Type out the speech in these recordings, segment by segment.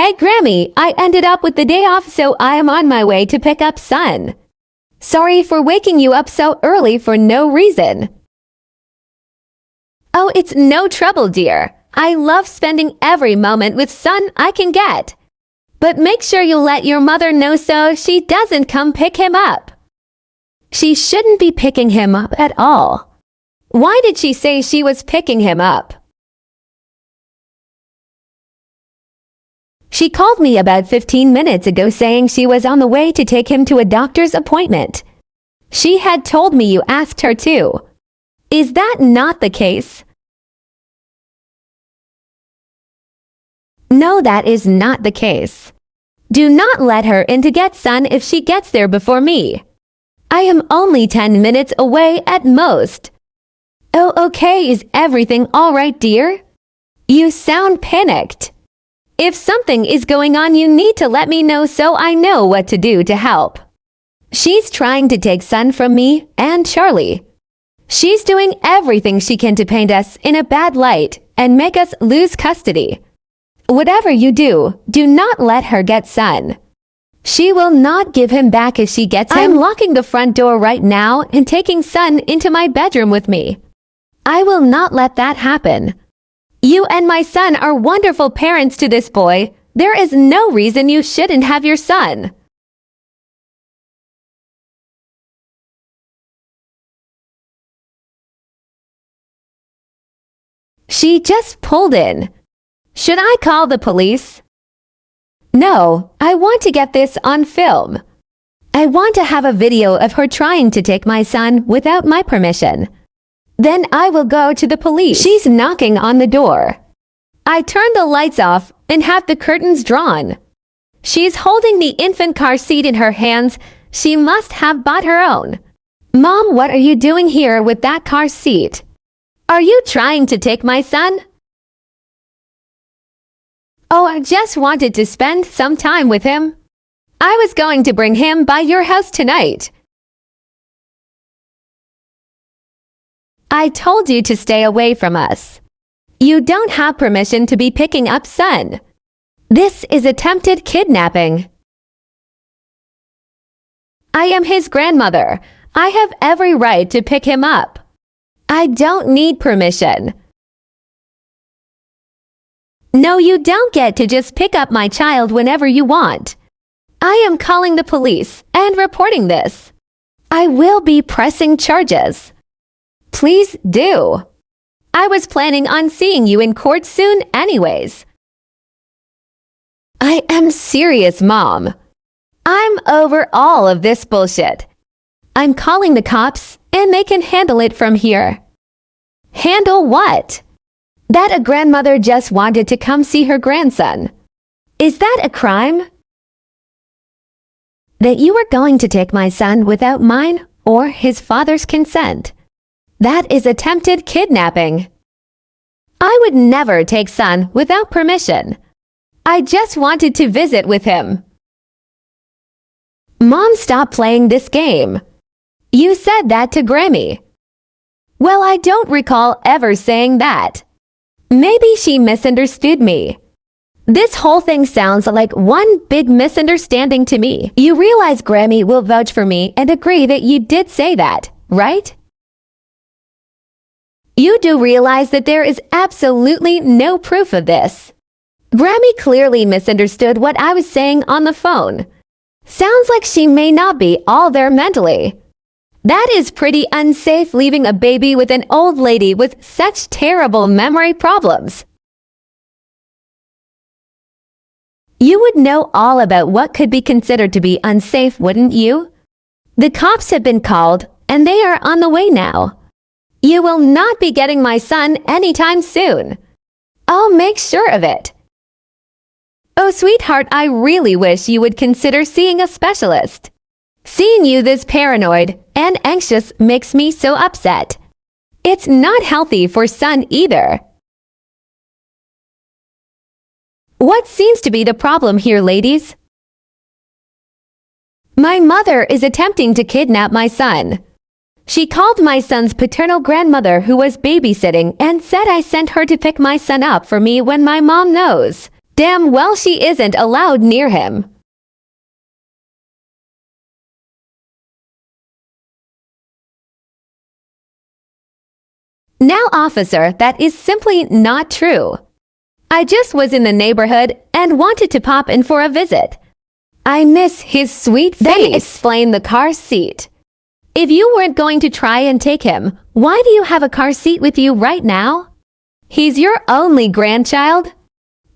Hey Grammy, I ended up with the day off, so I am on my way to pick up son. Sorry for waking you up so early for no reason. Oh, it's no trouble, dear. I love spending every moment with son I can get. But make sure you let your mother know so she doesn't come pick him up. She shouldn't be picking him up at all. Why did she say she was picking him up? She called me about 15 minutes ago saying she was on the way to take him to a doctor's appointment. She had told me you asked her to. Is that not the case? No, that is not the case. Do not let her in to get son if she gets there before me. I am only 10 minutes away at most. Oh, okay, is everything all right, dear? You sound panicked. If something is going on, you need to let me know so I know what to do to help. She's trying to take son from me and Charlie. She's doing everything she can to paint us in a bad light and make us lose custody. Whatever you do, do not let her get son. She will not give him back if she gets him. I'm locking the front door right now and taking son into my bedroom with me. I will not let that happen. You and my son are wonderful parents to this boy. There is no reason you shouldn't have your son. She just pulled in. Should I call the police? No, I want to get this on film. I want to have a video of her trying to take my son without my permission. Then I will go to the police. She's knocking on the door. I turn the lights off and have the curtains drawn. She's holding the infant car seat in her hands. She must have bought her own. Mom, what are you doing here with that car seat? Are you trying to take my son? Oh, I just wanted to spend some time with him. I was going to bring him by your house tonight. I told you to stay away from us. You don't have permission to be picking up son. This is attempted kidnapping. I am his grandmother. I have every right to pick him up. I don't need permission. No, you don't get to just pick up my child whenever you want. I am calling the police and reporting this. I will be pressing charges. Please do. I was planning on seeing you in court soon anyways. I am serious, Mom. I'm over all of this bullshit. I'm calling the cops and they can handle it from here. Handle what? That a grandmother just wanted to come see her grandson. Is that a crime? That you were going to take my son without mine or his father's consent. That is attempted kidnapping. I would never take son without permission. I just wanted to visit with him. Mom, stop playing this game. You said that to Grammy. Well, I don't recall ever saying that. Maybe she misunderstood me. This whole thing sounds like one big misunderstanding to me. You realize Grammy will vouch for me and agree that you did say that, right? You do realize that there is absolutely no proof of this. Grammy clearly misunderstood what I was saying on the phone. Sounds like she may not be all there mentally. That is pretty unsafe, leaving a baby with an old lady with such terrible memory problems. You would know all about what could be considered to be unsafe, wouldn't you? The cops have been called, and they are on the way now. You will not be getting my son anytime soon. I'll make sure of it. Oh, sweetheart, I really wish you would consider seeing a specialist. Seeing you this paranoid and anxious makes me so upset. It's not healthy for son either. What seems to be the problem here, ladies? My mother is attempting to kidnap my son. She called my son's paternal grandmother, who was babysitting, and said I sent her to pick my son up for me when my mom knows Damn well she isn't allowed near him. Now, officer, that is simply not true. I just was in the neighborhood and wanted to pop in for a visit. I miss his sweet face. Then explain the car seat. If you weren't going to try and take him, why do you have a car seat with you right now? He's your only grandchild.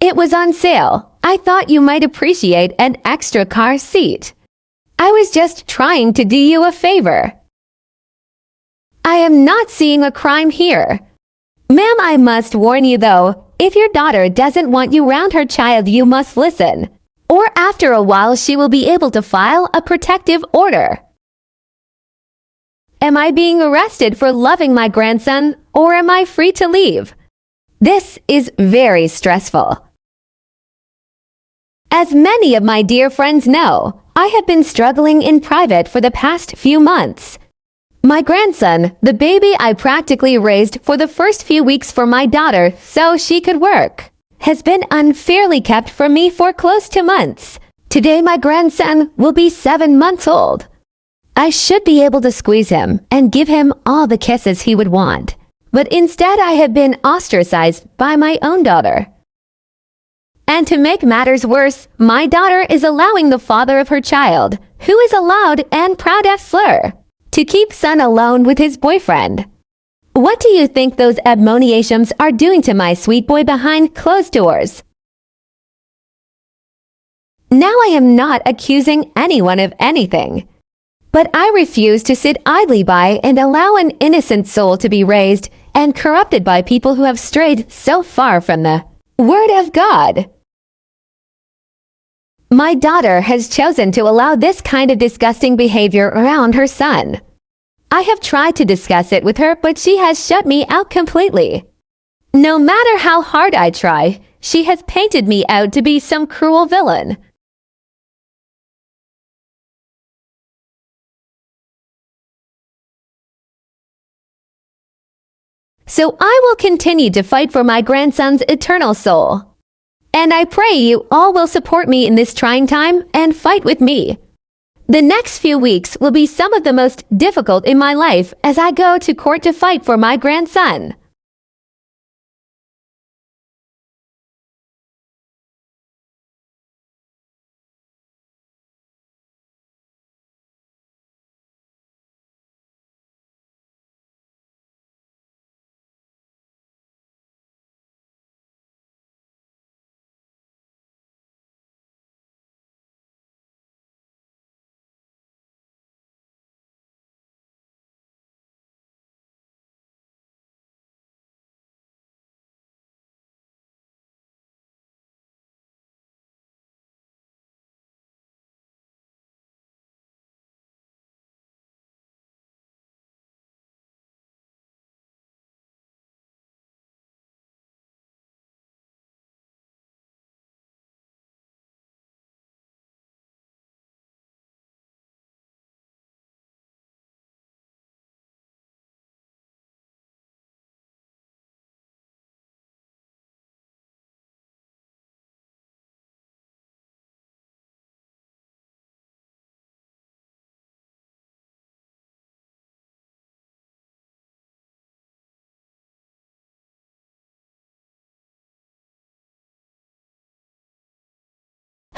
It was on sale. I thought you might appreciate an extra car seat. I was just trying to do you a favor. I am not seeing a crime here. Ma'am, I must warn you though, if your daughter doesn't want you around her child, you must listen. Or after a while, she will be able to file a protective order. Am I being arrested for loving my grandson, or am I free to leave? This is very stressful. As many of my dear friends know, I have been struggling in private for the past few months. My grandson, the baby I practically raised for the first few weeks for my daughter so she could work, has been unfairly kept from me for close to months. Today my grandson will be 7 months old. I should be able to squeeze him and give him all the kisses he would want. But instead I have been ostracized by my own daughter. And to make matters worse, my daughter is allowing the father of her child, who is a loud and proud slur, to keep son alone with his boyfriend. What do you think those admonitions are doing to my sweet boy behind closed doors? Now I am not accusing anyone of anything. But I refuse to sit idly by and allow an innocent soul to be raised and corrupted by people who have strayed so far from the Word of God. My daughter has chosen to allow this kind of disgusting behavior around her son. I have tried to discuss it with her, but she has shut me out completely. No matter how hard I try, she has painted me out to be some cruel villain. So I will continue to fight for my grandson's eternal soul. And I pray you all will support me in this trying time and fight with me. The next few weeks will be some of the most difficult in my life as I go to court to fight for my grandson.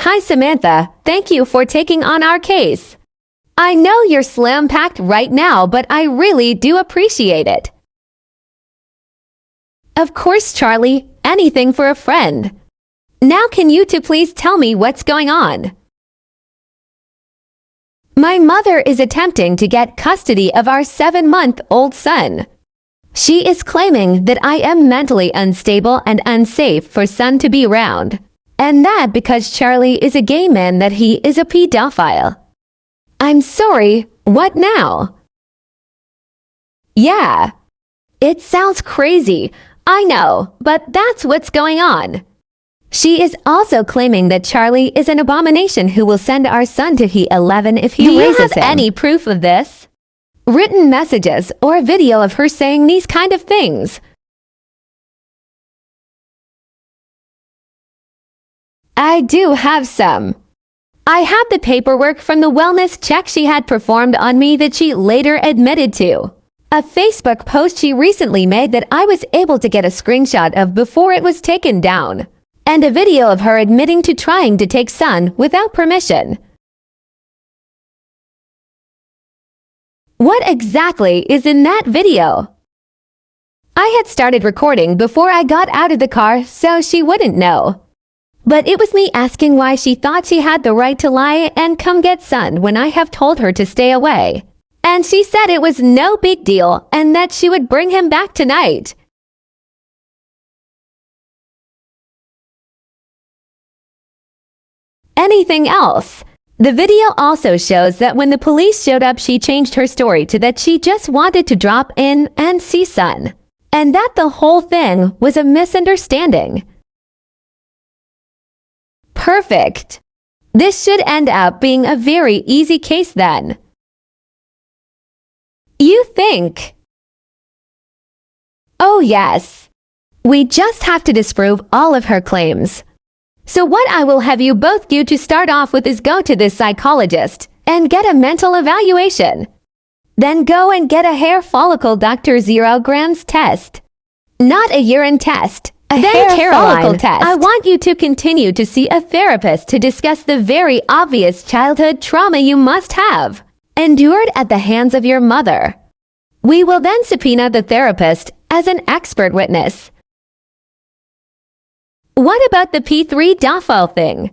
Hi Samantha, thank you for taking on our case. I know you're slam-packed right now, but I really do appreciate it. Of course, Charlie, anything for a friend. Now can you two please tell me what's going on? My mother is attempting to get custody of our 7-month-old son. She is claiming that I am mentally unstable and unsafe for son to be around. And that because Charlie is a gay man that he is a pedophile. I'm sorry, what now? Yeah. It sounds crazy, I know, but that's what's going on. She is also claiming that Charlie is an abomination who will send our son to He-11 if he raises him. Do you have any proof of this? Written messages or a video of her saying these kind of things? I do have some. I have the paperwork from the wellness check she had performed on me that she later admitted to. A Facebook post she recently made that I was able to get a screenshot of before it was taken down. And a video of her admitting to trying to take Sun without permission. What exactly is in that video? I had started recording before I got out of the car so she wouldn't know. But it was me asking why she thought she had the right to lie and come get Sun when I have told her to stay away. And she said it was no big deal and that she would bring him back tonight. Anything else? The video also shows that when the police showed up, she changed her story to that she just wanted to drop in and see Sun, and that the whole thing was a misunderstanding. Perfect. This should end up being a very easy case then. You think? Oh yes. We just have to disprove all of her claims. So what I will have you both do to start off with is go to this psychologist and get a mental evaluation. Then go and get a hair follicle Dr. 0 grams test. Not a urine test, a hair follicle test. I want you to continue to see a therapist to discuss the very obvious childhood trauma you must have endured at the hands of your mother. We will then subpoena the therapist as an expert witness. What about the P3-dophile thing?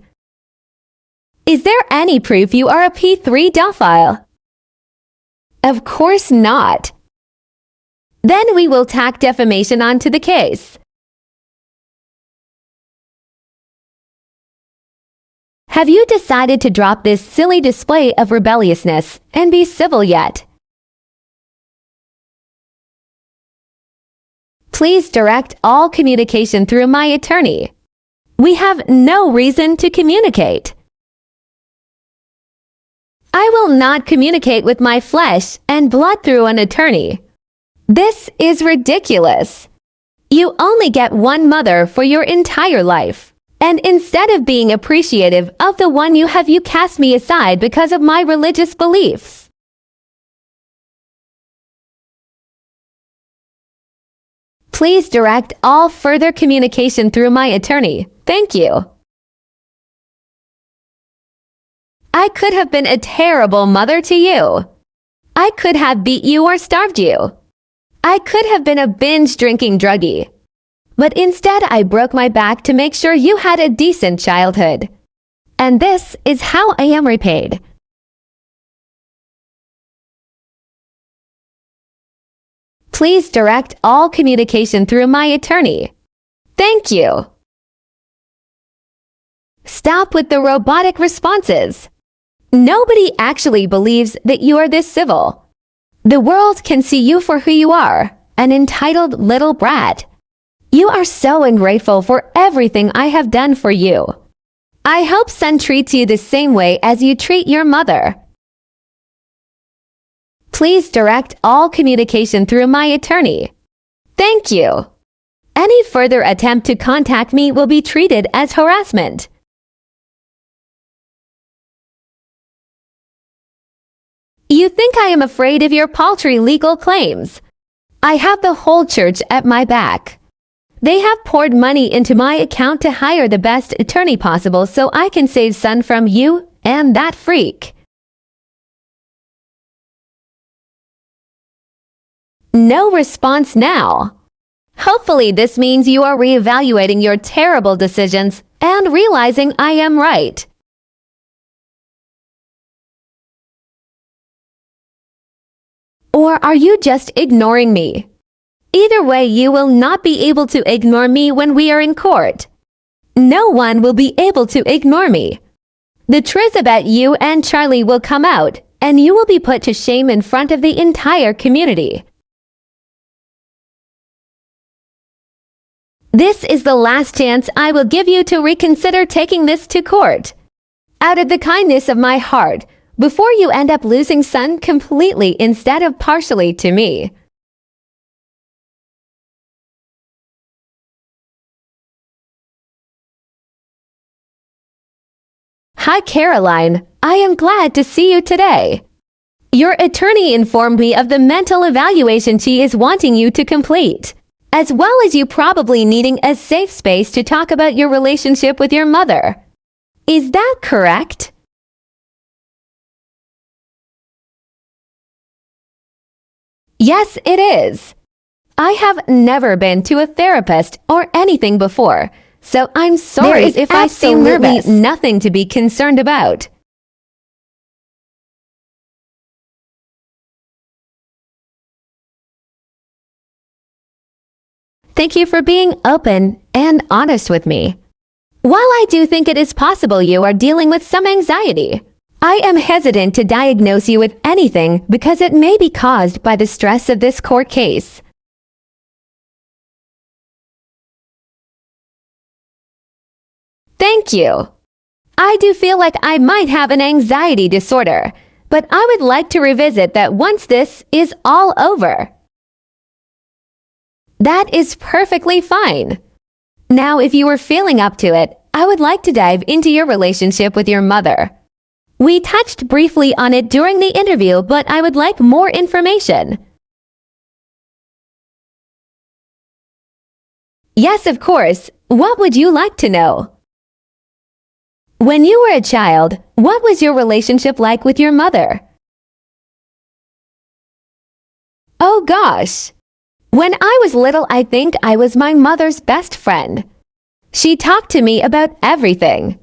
Is there any proof you are a P3-dophile? Of course not. Then we will tack defamation onto the case. Have you decided to drop this silly display of rebelliousness and be civil yet? Please direct all communication through my attorney. We have no reason to communicate. I will not communicate with my flesh and blood through an attorney. This is ridiculous. You only get one mother for your entire life. And instead of being appreciative of the one you have, you cast me aside because of my religious beliefs. Please direct all further communication through my attorney. Thank you. I could have been a terrible mother to you. I could have beat you or starved you. I could have been a binge-drinking druggie. But instead I broke my back to make sure you had a decent childhood. And this is how I am repaid. Please direct all communication through my attorney. Thank you. Stop with the robotic responses. Nobody actually believes that you are this civil. The world can see you for who you are, an entitled little brat. You are so ungrateful for everything I have done for you. I hope Sun treats you the same way as you treat your mother. Please direct all communication through my attorney. Thank you. Any further attempt to contact me will be treated as harassment. You think I am afraid of your paltry legal claims? I have the whole church at my back. They have poured money into my account to hire the best attorney possible so I can save Sun from you and that freak. No response now. Hopefully this means you are reevaluating your terrible decisions and realizing I am right. Or are you just ignoring me? Either way, you will not be able to ignore me when we are in court. No one will be able to ignore me. The truth about you and Charlie will come out, and you will be put to shame in front of the entire community. This is the last chance I will give you to reconsider taking this to court. Out of the kindness of my heart, before you end up losing Sun completely instead of partially to me. Hi, Caroline. I am glad to see you today. Your attorney informed me of the mental evaluation she is wanting you to complete, as well as you probably needing a safe space to talk about your relationship with your mother. Is that correct? Yes, it is. I have never been to a therapist or anything before, so I'm sorry if I seem nervous. Nothing to be concerned about. Thank you for being open and honest with me. While I do think it is possible you are dealing with some anxiety, I am hesitant to diagnose you with anything because it may be caused by the stress of this court case. Thank you. I do feel like I might have an anxiety disorder, but I would like to revisit that once this is all over. That is perfectly fine. Now, if you were feeling up to it, I would like to dive into your relationship with your mother. We touched briefly on it during the interview, but I would like more information. Yes, of course. What would you like to know? When you were a child, what was your relationship like with your mother? Oh gosh. When I was little, I think I was my mother's best friend. She talked to me about everything.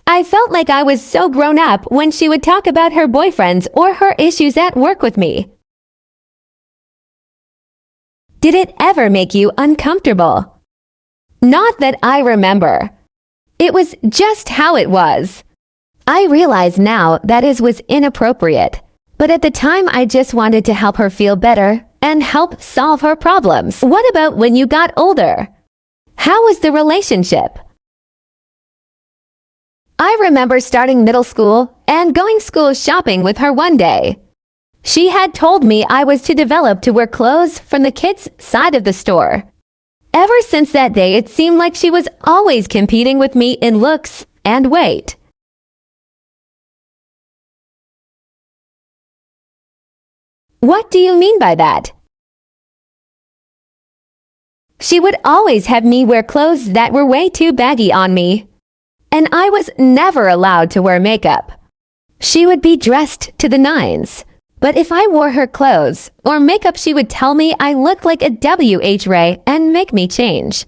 I felt like I was so grown up when she would talk about her boyfriends or her issues at work with me. Did it ever make you uncomfortable? Not that I remember. It was just how it was. I realize now that it was inappropriate, but at the time I just wanted to help her feel better and help solve her problems. What about when you got older? How was the relationship? I remember starting middle school and going school shopping with her one day. She had told me I was to develop to wear clothes from the kids' side of the store. Ever since that day, it seemed like she was always competing with me in looks and weight. What do you mean by that? She would always have me wear clothes that were way too baggy on me. And I was never allowed to wear makeup. She would be dressed to the nines. But if I wore her clothes or makeup, she would tell me I looked like a WH Ray and make me change.